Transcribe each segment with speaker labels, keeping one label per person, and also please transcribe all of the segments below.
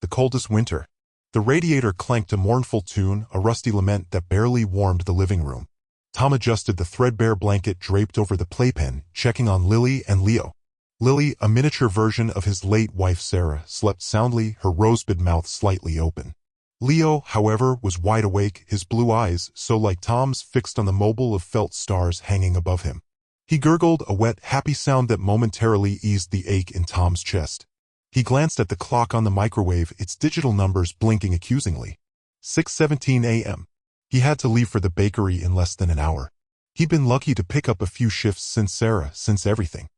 Speaker 1: The coldest winter. The radiator clanked a mournful tune, a rusty lament that barely warmed the living room. Tom adjusted the threadbare blanket draped over the playpen, checking on Lily and Leo. Lily, a miniature version of his late wife Sarah, slept soundly, her rosebud mouth slightly open. Leo, however, was wide awake, his blue eyes, so like Tom's, fixed on the mobile of felt stars hanging above him. He gurgled, a wet, happy sound that momentarily eased the ache in Tom's chest. He glanced at the clock on the microwave, its digital numbers blinking accusingly. 6:17 a.m. He had to leave for the bakery in less than an hour. He'd been lucky to pick up a few shifts since everything.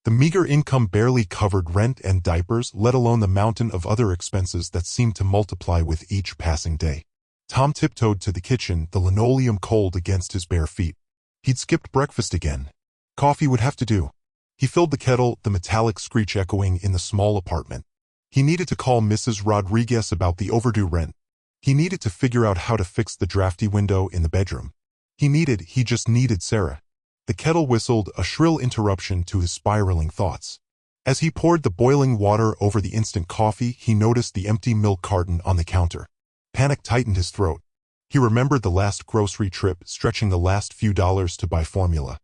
Speaker 1: The meager income barely covered rent and diapers, let alone the mountain of other expenses that seemed to multiply with each passing day. Tom tiptoed to the kitchen, the linoleum cold against his bare feet. He'd skipped breakfast again. Coffee would have to do. He filled the kettle, the metallic screech echoing in the small apartment. He needed to call Mrs. Rodriguez about the overdue rent. He needed to figure out how to fix the drafty window in the bedroom. He just needed Sarah. The kettle whistled, a shrill interruption to his spiraling thoughts. As he poured the boiling water over the instant coffee, he noticed the empty milk carton on the counter. Panic tightened his throat. He remembered the last grocery trip, stretching the last few dollars to buy formula.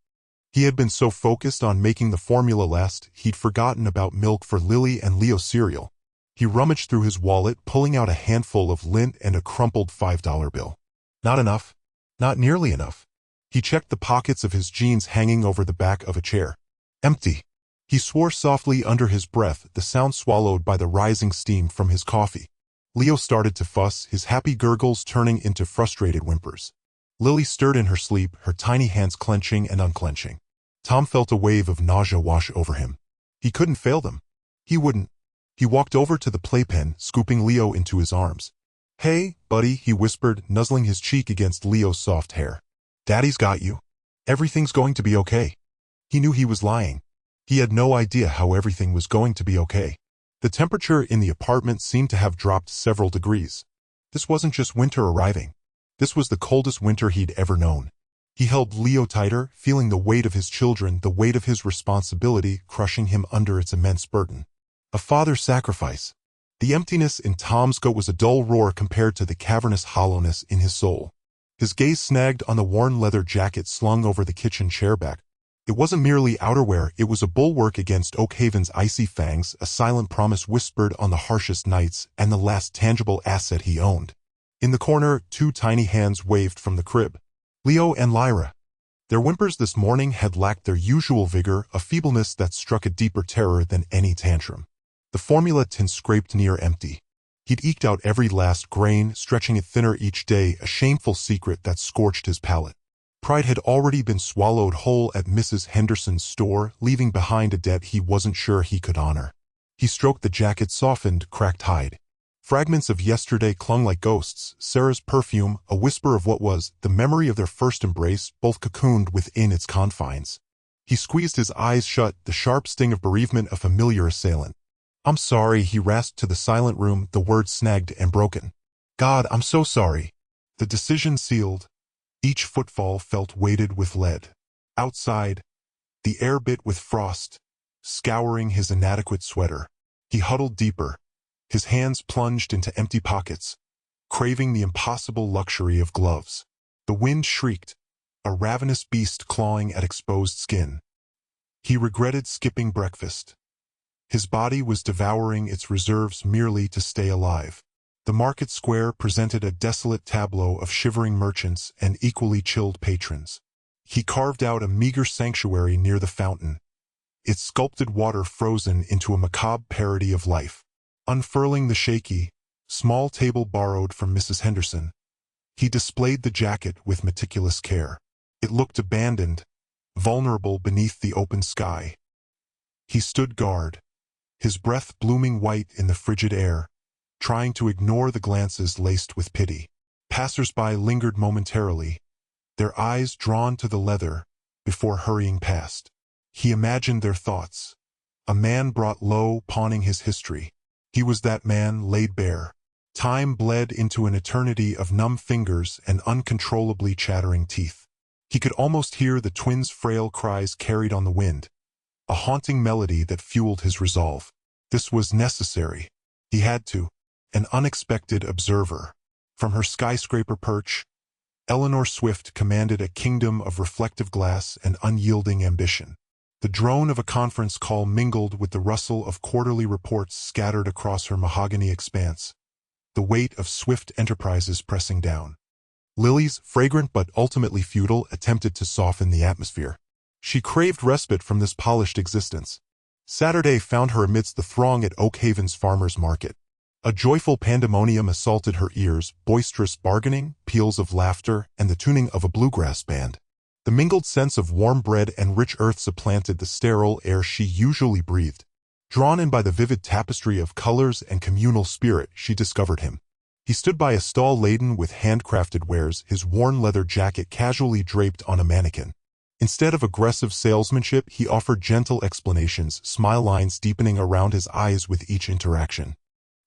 Speaker 1: He had been so focused on making the formula last, he'd forgotten about milk for Lily and Leo cereal. He rummaged through his wallet, pulling out a handful of lint and a crumpled $5 bill. Not enough. Not nearly enough. He checked the pockets of his jeans hanging over the back of a chair. Empty. He swore softly under his breath, the sound swallowed by the rising steam from his coffee. Leo started to fuss, his happy gurgles turning into frustrated whimpers. Lily stirred in her sleep, her tiny hands clenching and unclenching. Tom felt a wave of nausea wash over him. He couldn't fail them. He wouldn't. He walked over to the playpen, scooping Leo into his arms. "Hey, buddy," he whispered, nuzzling his cheek against Leo's soft hair. "Daddy's got you. Everything's going to be okay." He knew he was lying. He had no idea how everything was going to be okay. The temperature in the apartment seemed to have dropped several degrees. This wasn't just winter arriving. This was the coldest winter he'd ever known. He held Leo tighter, feeling the weight of his children, the weight of his responsibility, crushing him under its immense burden. A father's sacrifice. The emptiness in Tom's gut was a dull roar compared to the cavernous hollowness in his soul. His gaze snagged on the worn leather jacket slung over the kitchen chairback. It wasn't merely outerwear, it was a bulwark against Oakhaven's icy fangs, a silent promise whispered on the harshest nights, and the last tangible asset he owned. In the corner, two tiny hands waved from the crib. Leo and Lyra. Their whimpers this morning had lacked their usual vigor, a feebleness that struck a deeper terror than any tantrum. The formula tin scraped near empty. He'd eked out every last grain, stretching it thinner each day, a shameful secret that scorched his palate. Pride had already been swallowed whole at Mrs. Henderson's store, leaving behind a debt he wasn't sure he could honor. He stroked the jacket's softened, cracked hide. Fragments of yesterday clung like ghosts, Sarah's perfume, a whisper of what was, the memory of their first embrace, both cocooned within its confines. He squeezed his eyes shut, the sharp sting of bereavement a familiar assailant. "I'm sorry," he rasped to the silent room, the words snagged and broken. "God, I'm so sorry." The decision sealed. Each footfall felt weighted with lead. Outside, the air bit with frost, scouring his inadequate sweater. He huddled deeper, his hands plunged into empty pockets, craving the impossible luxury of gloves. The wind shrieked, a ravenous beast clawing at exposed skin. He regretted skipping breakfast. His body was devouring its reserves merely to stay alive. The market square presented a desolate tableau of shivering merchants and equally chilled patrons. He carved out a meager sanctuary near the fountain, its sculpted water frozen into a macabre parody of life. Unfurling the shaky, small table borrowed from Mrs. Henderson, he displayed the jacket with meticulous care. It looked abandoned, vulnerable beneath the open sky. He stood guard, his breath blooming white in the frigid air, trying to ignore the glances laced with pity. Passers-by lingered momentarily, their eyes drawn to the leather, before hurrying past. He imagined their thoughts. A man brought low, pawning his history. He was that man laid bare. Time bled into an eternity of numb fingers and uncontrollably chattering teeth. He could almost hear the twins' frail cries carried on the wind, a haunting melody that fueled his resolve. This was necessary. He had to. an unexpected observer. From her skyscraper perch, Eleanor Swift commanded a kingdom of reflective glass and unyielding ambition. The drone of a conference call mingled with the rustle of quarterly reports scattered across her mahogany expanse, the weight of Swift enterprises pressing down. Lily's, fragrant but ultimately futile, attempted to soften the atmosphere. She craved respite from this polished existence. Saturday found her amidst the throng at Oak Haven's farmers' market. A joyful pandemonium assaulted her ears, boisterous bargaining, peals of laughter, and the tuning of a bluegrass band. The mingled sense of warm bread and rich earth supplanted the sterile air she usually breathed. Drawn in by the vivid tapestry of colors and communal spirit, she discovered him. He stood by a stall laden with handcrafted wares, his worn leather jacket casually draped on a mannequin. Instead of aggressive salesmanship, he offered gentle explanations, smile lines deepening around his eyes with each interaction.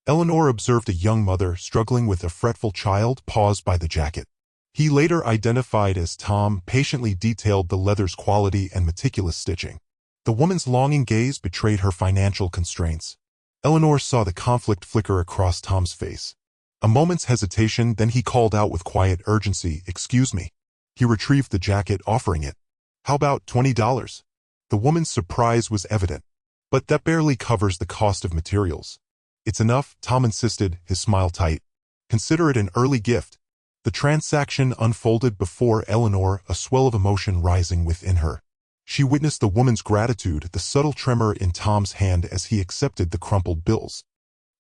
Speaker 1: Eleanor observed a young mother struggling with a fretful child paused by the jacket. He later identified as Tom, patiently detailed the leather's quality and meticulous stitching. The woman's longing gaze betrayed her financial constraints. Eleanor saw the conflict flicker across Tom's face. A moment's hesitation, then he called out with quiet urgency, "Excuse me." He retrieved the jacket, offering it. "How about $20? The woman's surprise was evident. "But that barely covers the cost of materials." "It's enough," Tom insisted, his smile tight. "Consider it an early gift." The transaction unfolded before Eleanor, a swell of emotion rising within her. She witnessed the woman's gratitude, the subtle tremor in Tom's hand as he accepted the crumpled bills.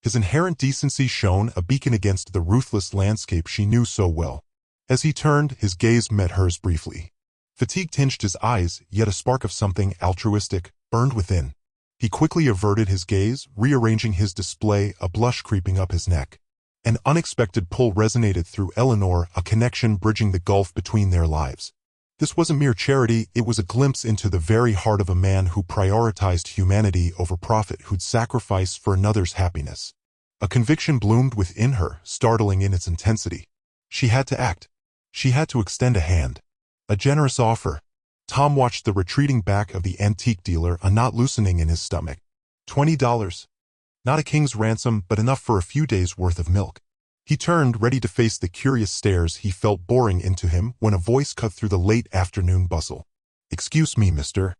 Speaker 1: His inherent decency shone, a beacon against the ruthless landscape she knew so well. As he turned, his gaze met hers briefly. Fatigue tinged his eyes, yet a spark of something altruistic burned within. He quickly averted his gaze, rearranging his display, a blush creeping up his neck. An unexpected pull resonated through Eleanor, a connection bridging the gulf between their lives. This wasn't mere charity, it was a glimpse into the very heart of a man who prioritized humanity over profit, who'd sacrifice for another's happiness. A conviction bloomed within her, startling in its intensity. She had to act. She had to extend a hand. A generous offer. Tom watched the retreating back of the antique dealer, a knot loosening in his stomach. $20. Not a king's ransom, but enough for a few days' worth of milk. He turned, ready to face the curious stares he felt boring into him, when a voice cut through the late afternoon bustle. "Excuse me, mister."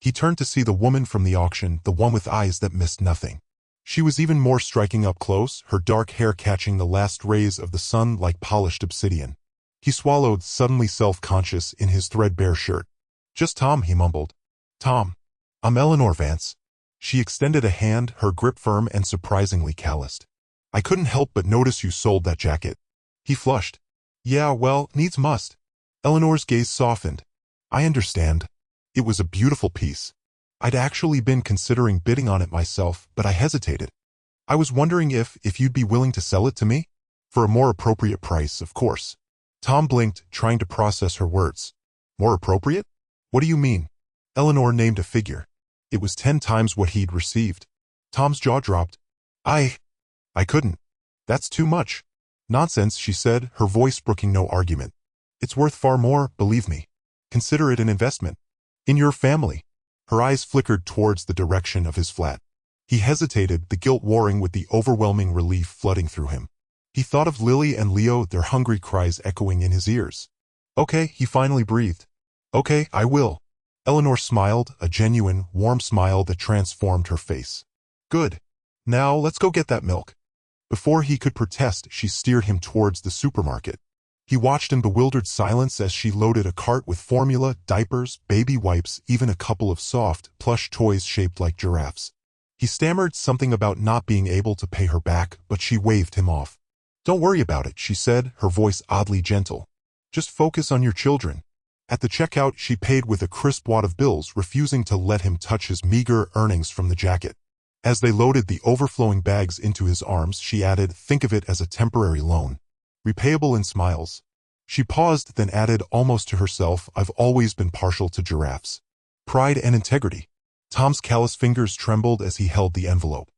Speaker 1: He turned to see the woman from the auction, the one with eyes that missed nothing. She was even more striking up close, her dark hair catching the last rays of the sun like polished obsidian. He swallowed, suddenly self-conscious in his threadbare shirt. "Just Tom," he mumbled. "Tom. I'm Eleanor Vance." She extended a hand, her grip firm and surprisingly calloused. "I couldn't help but notice you sold that jacket." He flushed. "Yeah, well, needs must." Eleanor's gaze softened. "I understand. It was a beautiful piece. I'd actually been considering bidding on it myself, but I hesitated. I was wondering if you'd be willing to sell it to me? For a more appropriate price, of course." Tom blinked, trying to process her words. "More appropriate? What do you mean?" Eleanor named a figure. It was 10 times what he'd received. Tom's jaw dropped. I couldn't. That's too much." "Nonsense," she said, her voice brooking no argument. "It's worth far more, believe me. Consider it an investment. In your family." Her eyes flickered towards the direction of his flat. He hesitated, the guilt warring with the overwhelming relief flooding through him. He thought of Lily and Leo, their hungry cries echoing in his ears. "Okay," he finally breathed. "Okay, I will." Eleanor smiled, a genuine, warm smile that transformed her face. "Good. Now let's go get that milk." Before he could protest, she steered him towards the supermarket. He watched in bewildered silence as she loaded a cart with formula, diapers, baby wipes, even a couple of soft, plush toys shaped like giraffes. He stammered something about not being able to pay her back, but she waved him off. "Don't worry about it," she said, her voice oddly gentle. "Just focus on your children." At the checkout, she paid with a crisp wad of bills, refusing to let him touch his meager earnings from the jacket. As they loaded the overflowing bags into his arms, she added, "Think of it as a temporary loan. Repayable in smiles." She paused, then added, almost to herself, "I've always been partial to giraffes. Pride and integrity." Tom's callous fingers trembled as he held the envelope.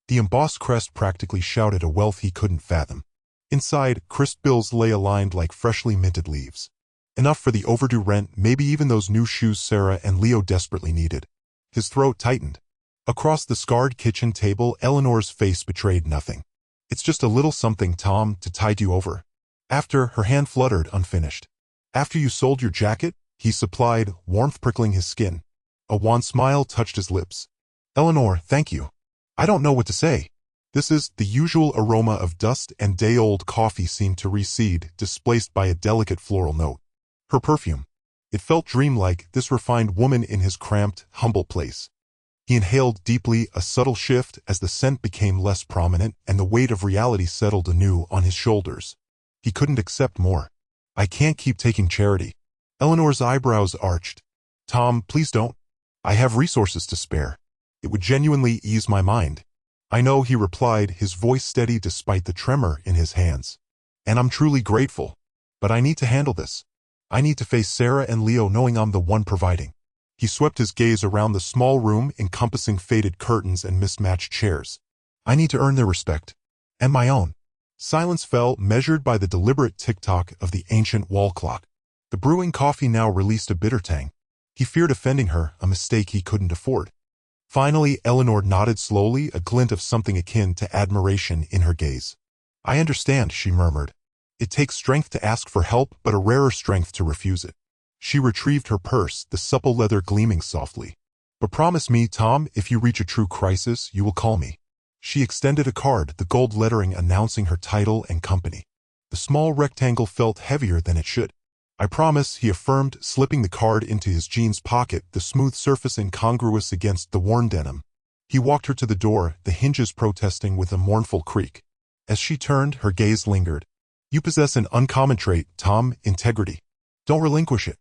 Speaker 1: The embossed crest practically shouted a wealth he couldn't fathom. Inside, crisp bills lay aligned like freshly minted leaves. Enough for the overdue rent, maybe even those new shoes Sarah and Leo desperately needed. His throat tightened. Across the scarred kitchen table, Eleanor's face betrayed nothing. It's just a little something, Tom, to tide you over. After, her hand fluttered unfinished. After you sold your jacket, he supplied, warmth prickling his skin. A wan smile touched his lips. Eleanor, thank you. I don't know what to say. This is the usual aroma of dust and day-old coffee seemed to recede, displaced by a delicate floral note. Her perfume. It felt dreamlike, this refined woman in his cramped, humble place. He inhaled deeply, a subtle shift as the scent became less prominent and the weight of reality settled anew on his shoulders. He couldn't accept more. I can't keep taking charity. Eleanor's eyebrows arched. Tom, please don't. I have resources to spare. It would genuinely ease my mind. I know, he replied, his voice steady despite the tremor in his hands. And I'm truly grateful. But I need to handle this. I need to face Sarah and Leo knowing I'm the one providing. He swept his gaze around the small room encompassing faded curtains and mismatched chairs. I need to earn their respect. And my own. Silence fell, measured by the deliberate tick-tock of the ancient wall clock. The brewing coffee now released a bitter tang. He feared offending her, a mistake he couldn't afford. Finally, Eleanor nodded slowly, a glint of something akin to admiration in her gaze. I understand, she murmured. It takes strength to ask for help, but a rarer strength to refuse it. She retrieved her purse, the supple leather gleaming softly. But promise me, Tom, if you reach a true crisis, you will call me. She extended a card, the gold lettering announcing her title and company. The small rectangle felt heavier than it should. I promise, he affirmed, slipping the card into his jeans pocket, the smooth surface incongruous against the worn denim. He walked her to the door, the hinges protesting with a mournful creak. As she turned, her gaze lingered. You possess an uncommon trait, Tom, integrity. Don't relinquish it.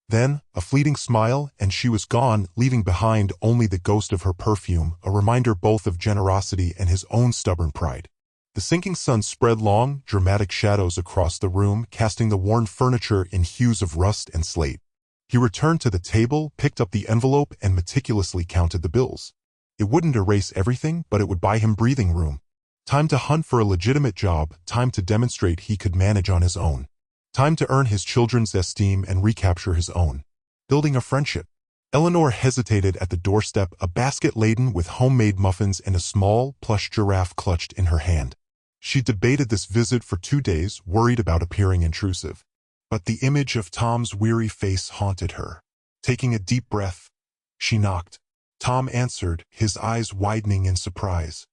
Speaker 1: Then, a fleeting smile, and she was gone, leaving behind only the ghost of her perfume, a reminder both of generosity and his own stubborn pride. The sinking sun spread long, dramatic shadows across the room, casting the worn furniture in hues of rust and slate. He returned to the table, picked up the envelope, and meticulously counted the bills. It wouldn't erase everything, but it would buy him breathing room. Time to hunt for a legitimate job, time to demonstrate he could manage on his own. Time to earn his children's esteem and recapture his own. Building a friendship. Eleanor hesitated at the doorstep, a basket laden with homemade muffins and a small, plush giraffe clutched in her hand. She debated this visit for 2 days, worried about appearing intrusive. But the image of Tom's weary face haunted her. Taking a deep breath, she knocked. Tom answered, his eyes widening in surprise.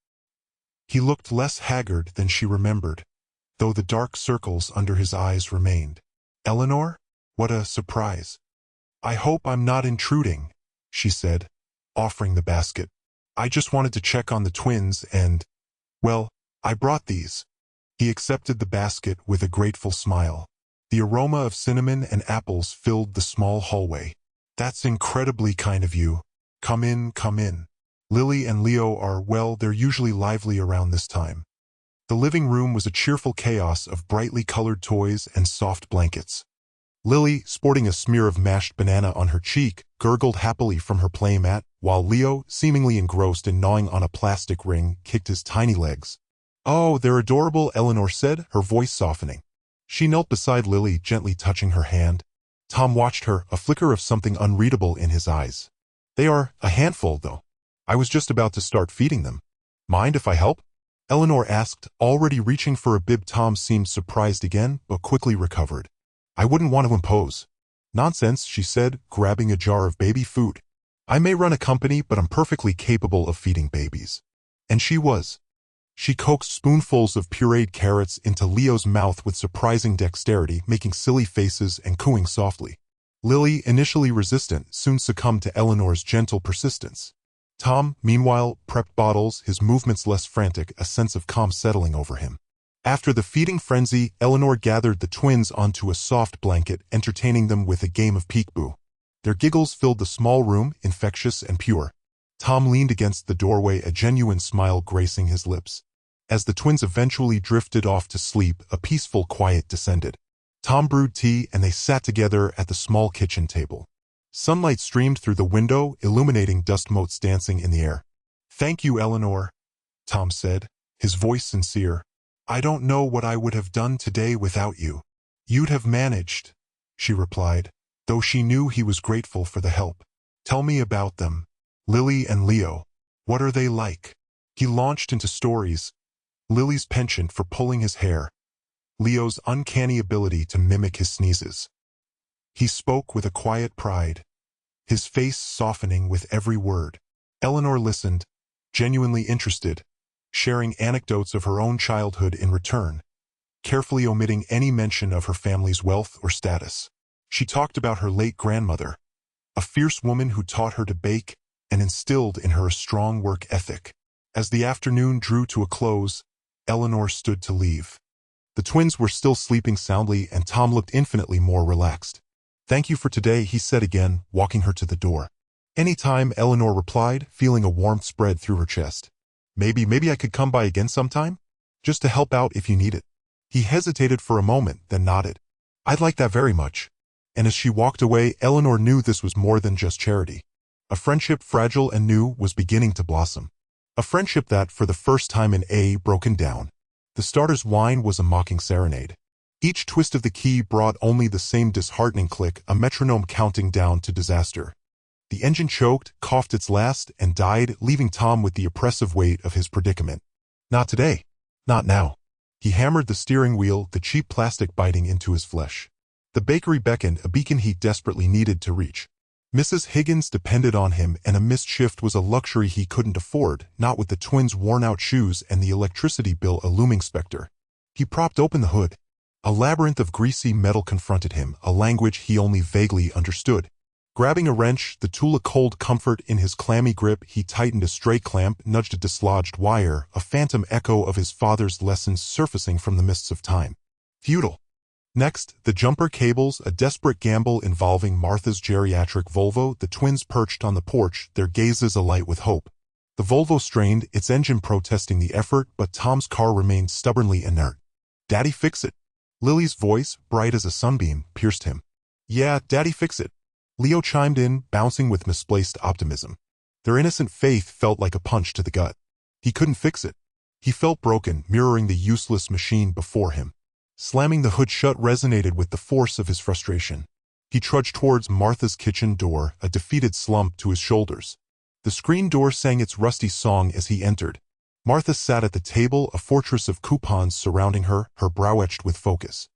Speaker 1: He looked less haggard than she remembered, though the dark circles under his eyes remained. Eleanor? What a surprise. I hope I'm not intruding, she said, offering the basket. I just wanted to check on the twins and, well, I brought these. He accepted the basket with a grateful smile. The aroma of cinnamon and apples filled the small hallway. That's incredibly kind of you. Come in, come in. Lily and Leo are, well, they're usually lively around this time. The living room was a cheerful chaos of brightly colored toys and soft blankets. Lily, sporting a smear of mashed banana on her cheek, gurgled happily from her playmat, while Leo, seemingly engrossed in gnawing on a plastic ring, kicked his tiny legs. Oh, they're adorable, Eleanor said, her voice softening. She knelt beside Lily, gently touching her hand. Tom watched her, a flicker of something unreadable in his eyes. They are a handful, though. I was just about to start feeding them. Mind if I help? Eleanor asked, already reaching for a bib. Tom seemed surprised again, but quickly recovered. I wouldn't want to impose. Nonsense, she said, grabbing a jar of baby food. I may run a company, but I'm perfectly capable of feeding babies. And she was. She coaxed spoonfuls of pureed carrots into Leo's mouth with surprising dexterity, making silly faces and cooing softly. Lily, initially resistant, soon succumbed to Eleanor's gentle persistence. Tom, meanwhile, prepped bottles, his movements less frantic, a sense of calm settling over him. After the feeding frenzy, Eleanor gathered the twins onto a soft blanket, entertaining them with a game of peekaboo. Their giggles filled the small room, infectious and pure. Tom leaned against the doorway, a genuine smile gracing his lips. As the twins eventually drifted off to sleep, a peaceful quiet descended. Tom brewed tea and they sat together at the small kitchen table. Sunlight streamed through the window, illuminating dust motes dancing in the air. Thank you, Eleanor, Tom said, his voice sincere. I don't know what I would have done today without you. You'd have managed, she replied, though she knew he was grateful for the help. Tell me about them. Lily and Leo. What are they like? He launched into stories, Lily's penchant for pulling his hair, Leo's uncanny ability to mimic his sneezes. He spoke with a quiet pride, his face softening with every word. Eleanor listened, genuinely interested, sharing anecdotes of her own childhood in return, carefully omitting any mention of her family's wealth or status. She talked about her late grandmother, a fierce woman who taught her to bake and instilled in her a strong work ethic. As the afternoon drew to a close, Eleanor stood to leave. The twins were still sleeping soundly, and Tom looked infinitely more relaxed. "Thank you for today," he said again, walking her to the door. "Anytime," Eleanor replied, feeling a warmth spread through her chest. Maybe I could come by again sometime? Just to help out if you need it." He hesitated for a moment, then nodded. "I'd like that very much." And as she walked away, Eleanor knew this was more than just charity. A friendship fragile and new was beginning to blossom. A friendship that, for the first time in broken down. The starter's whine was a mocking serenade. Each twist of the key brought only the same disheartening click, a metronome counting down to disaster. The engine choked, coughed its last, and died, leaving Tom with the oppressive weight of his predicament. Not today. Not now. He hammered the steering wheel, the cheap plastic biting into his flesh. The bakery beckoned, a beacon he desperately needed to reach. Mrs. Higgins depended on him, and a missed shift was a luxury he couldn't afford, not with the twins' worn-out shoes and the electricity bill a looming specter. He propped open the hood. A labyrinth of greasy metal confronted him, a language he only vaguely understood. Grabbing a wrench, the tool a cold comfort in his clammy grip, he tightened a stray clamp, nudged a dislodged wire, a phantom echo of his father's lessons surfacing from the mists of time. Futile. Next, the jumper cables, a desperate gamble involving Martha's geriatric Volvo. The twins perched on the porch, their gazes alight with hope. The Volvo strained, its engine protesting the effort, but Tom's car remained stubbornly inert. "Daddy, fix it." Lily's voice, bright as a sunbeam, pierced him. "Yeah, Daddy, fix it." Leo chimed in, bouncing with misplaced optimism. Their innocent faith felt like a punch to the gut. He couldn't fix it. He felt broken, mirroring the useless machine before him. Slamming the hood shut resonated with the force of his frustration. He trudged towards Martha's kitchen door, a defeated slump to his shoulders. The screen door sang its rusty song as he entered. Martha sat at the table, a fortress of coupons surrounding her, her brow etched with focus.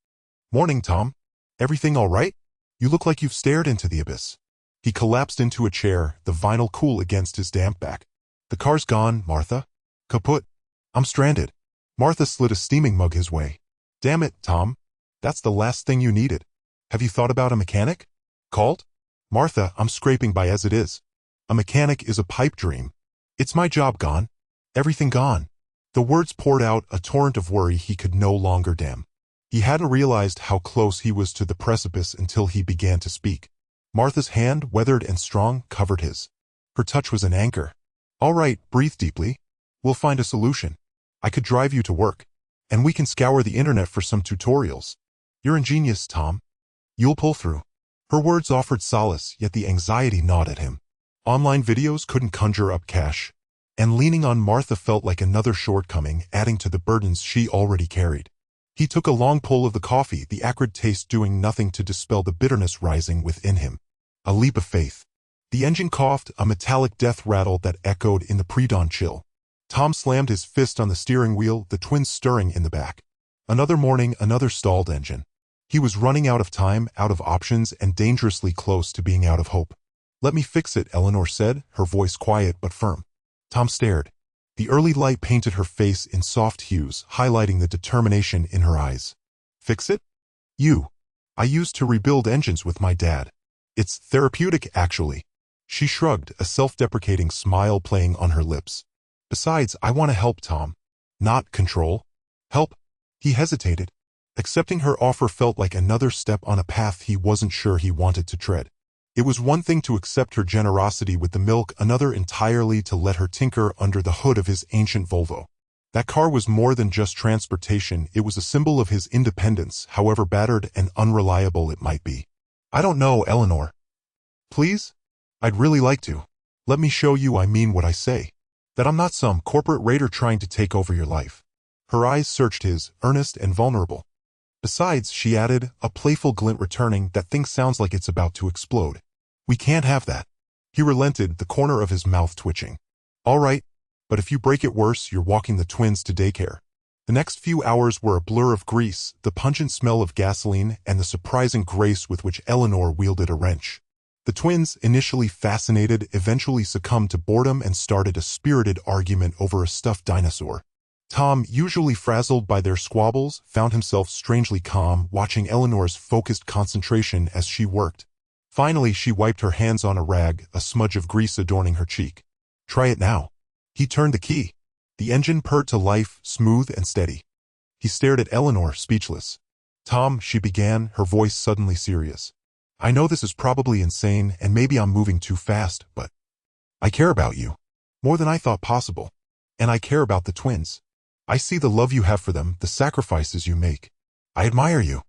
Speaker 1: "Morning, Tom. Everything all right? You look like you've stared into the abyss." He collapsed into a chair, the vinyl cool against his damp back. "The car's gone, Martha. Kaput. I'm stranded." Martha slid a steaming mug his way. "Damn it, Tom. That's the last thing you needed. Have you thought about a mechanic? Called?" "Martha, I'm scraping by as it is. A mechanic is a pipe dream. It's my job gone. Everything gone." The words poured out, a torrent of worry he could no longer dam. He hadn't realized how close he was to the precipice until he began to speak. Martha's hand, weathered and strong, covered his. Her touch was an anchor. "All right, breathe deeply. We'll find a solution. I could drive you to work. And we can scour the internet for some tutorials. You're ingenious, Tom. You'll pull through." Her words offered solace, yet the anxiety gnawed at him. Online videos couldn't conjure up cash. And leaning on Martha felt like another shortcoming, adding to the burdens she already carried. He took a long pull of the coffee, the acrid taste doing nothing to dispel the bitterness rising within him. A leap of faith. The engine coughed, a metallic death rattle that echoed in the pre-dawn chill. Tom slammed his fist on the steering wheel, the twins stirring in the back. Another morning, another stalled engine. He was running out of time, out of options, and dangerously close to being out of hope. "Let me fix it," Eleanor said, her voice quiet but firm. Tom stared. The early light painted her face in soft hues, highlighting the determination in her eyes. "Fix it? I used to rebuild engines with my dad. It's therapeutic, actually." She shrugged, a self-deprecating smile playing on her lips. "Besides, I want to help, Tom. Not control. Help." He hesitated. Accepting her offer felt like another step on a path he wasn't sure he wanted to tread. It was one thing to accept her generosity with the milk, another entirely to let her tinker under the hood of his ancient Volvo. That car was more than just transportation, it was a symbol of his independence, however battered and unreliable it might be. "I don't know, Eleanor. Please? I'd really like to. Let me show you I mean what I say. That I'm not some corporate raider trying to take over your life." Her eyes searched his, earnest and vulnerable. "Besides," she added, a playful glint returning, "that thing sounds like it's about to explode. We can't have that." He relented, the corner of his mouth twitching. "All right, but if you break it worse, you're walking the twins to daycare." The next few hours were a blur of grease, the pungent smell of gasoline, and the surprising grace with which Eleanor wielded a wrench. The twins, initially fascinated, eventually succumbed to boredom and started a spirited argument over a stuffed dinosaur. Tom, usually frazzled by their squabbles, found himself strangely calm, watching Eleanor's focused concentration as she worked. Finally, she wiped her hands on a rag, a smudge of grease adorning her cheek. "Try it now." He turned the key. The engine purred to life, smooth and steady. He stared at Eleanor, speechless. "Tom," she began, her voice suddenly serious. "I know this is probably insane, and maybe I'm moving too fast, but I care about you. More than I thought possible. And I care about the twins. I see the love you have for them, the sacrifices you make. I admire you.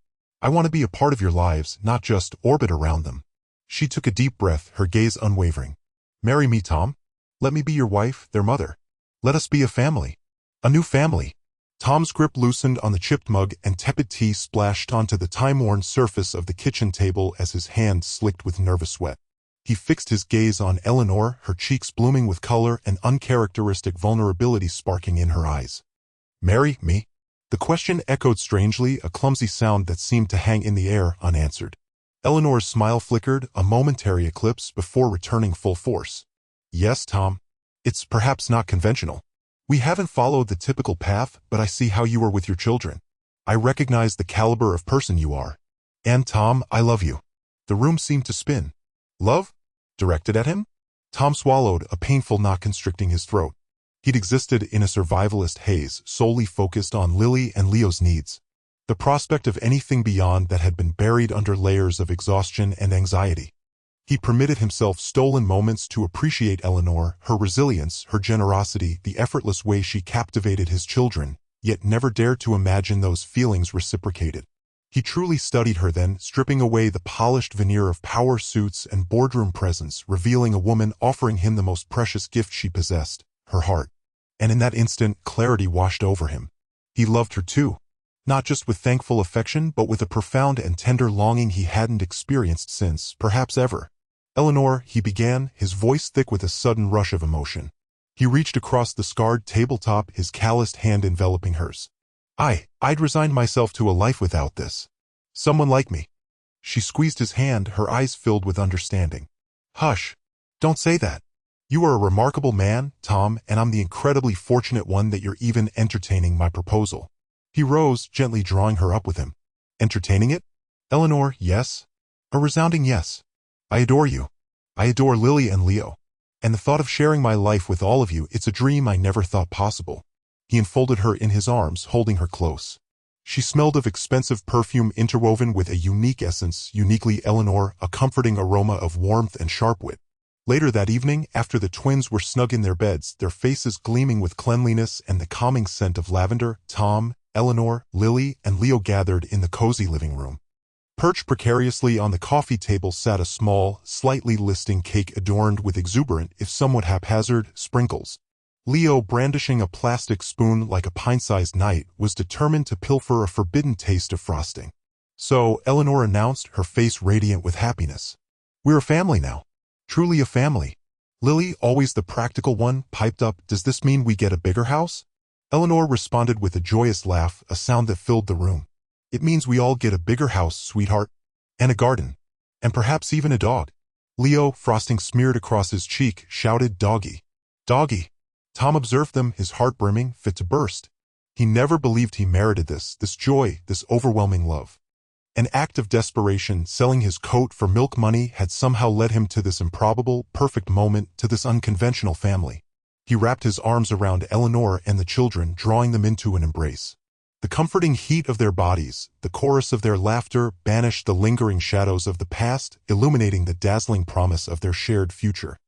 Speaker 1: I want to be a part of your lives, not just orbit around them." She took a deep breath, her gaze unwavering. "Marry me, Tom. Let me be your wife, their mother. Let us be a family. A new family." Tom's grip loosened on the chipped mug and tepid tea splashed onto the time-worn surface of the kitchen table as his hand slicked with nervous sweat. He fixed his gaze on Eleanor, her cheeks blooming with color and uncharacteristic vulnerability sparking in her eyes. "Marry me?" The question echoed strangely, a clumsy sound that seemed to hang in the air, unanswered. Eleanor's smile flickered, a momentary eclipse before returning full force. "Yes, Tom. It's perhaps not conventional. We haven't followed the typical path, but I see how you are with your children. I recognize the caliber of person you are. And Tom, I love you." The room seemed to spin. "Love? Directed at him?" Tom swallowed, a painful knot constricting his throat. He'd existed in a survivalist haze, solely focused on Lily and Leo's needs. The prospect of anything beyond that had been buried under layers of exhaustion and anxiety. He permitted himself stolen moments to appreciate Eleanor, her resilience, her generosity, the effortless way she captivated his children, yet never dared to imagine those feelings reciprocated. He truly studied her then, stripping away the polished veneer of power suits and boardroom presence, revealing a woman offering him the most precious gift she possessed, her heart. And in that instant, clarity washed over him. He loved her too. Not just with thankful affection, but with a profound and tender longing he hadn't experienced since, perhaps ever. "Eleanor," he began, his voice thick with a sudden rush of emotion. He reached across the scarred tabletop, his calloused hand enveloping hers. I'd resigned myself to a life without this. Someone like me." She squeezed his hand, her eyes filled with understanding. "Hush. Don't say that. You are a remarkable man, Tom, and I'm the incredibly fortunate one that you're even entertaining my proposal." He rose, gently drawing her up with him. "Entertaining it?" "Eleanor, yes. A resounding yes. I adore you. I adore Lily and Leo. And the thought of sharing my life with all of you, it's a dream I never thought possible." He enfolded her in his arms, holding her close. She smelled of expensive perfume interwoven with a unique essence, uniquely Eleanor, a comforting aroma of warmth and sharp wit. Later that evening, after the twins were snug in their beds, their faces gleaming with cleanliness and the calming scent of lavender, Tom, Eleanor, Lily, and Leo gathered in the cozy living room. Perched precariously on the coffee table sat a small, slightly listing cake adorned with exuberant, if somewhat haphazard, sprinkles. Leo, brandishing a plastic spoon like a pint-sized knight, was determined to pilfer a forbidden taste of frosting. "So," Eleanor announced, her face radiant with happiness. "We're a family now. Truly a family." Lily, always the practical one, piped up, "Does this mean we get a bigger house?" Eleanor responded with a joyous laugh, a sound that filled the room. "It means we all get a bigger house, sweetheart. And a garden. And perhaps even a dog." Leo, frosting smeared across his cheek, shouted, "Doggy. Doggy." Tom observed them, his heart brimming, fit to burst. He never believed he merited this joy, this overwhelming love. An act of desperation, selling his coat for milk money, had somehow led him to this improbable, perfect moment, to this unconventional family. He wrapped his arms around Eleanor and the children, drawing them into an embrace. The comforting heat of their bodies, the chorus of their laughter, banished the lingering shadows of the past, illuminating the dazzling promise of their shared future.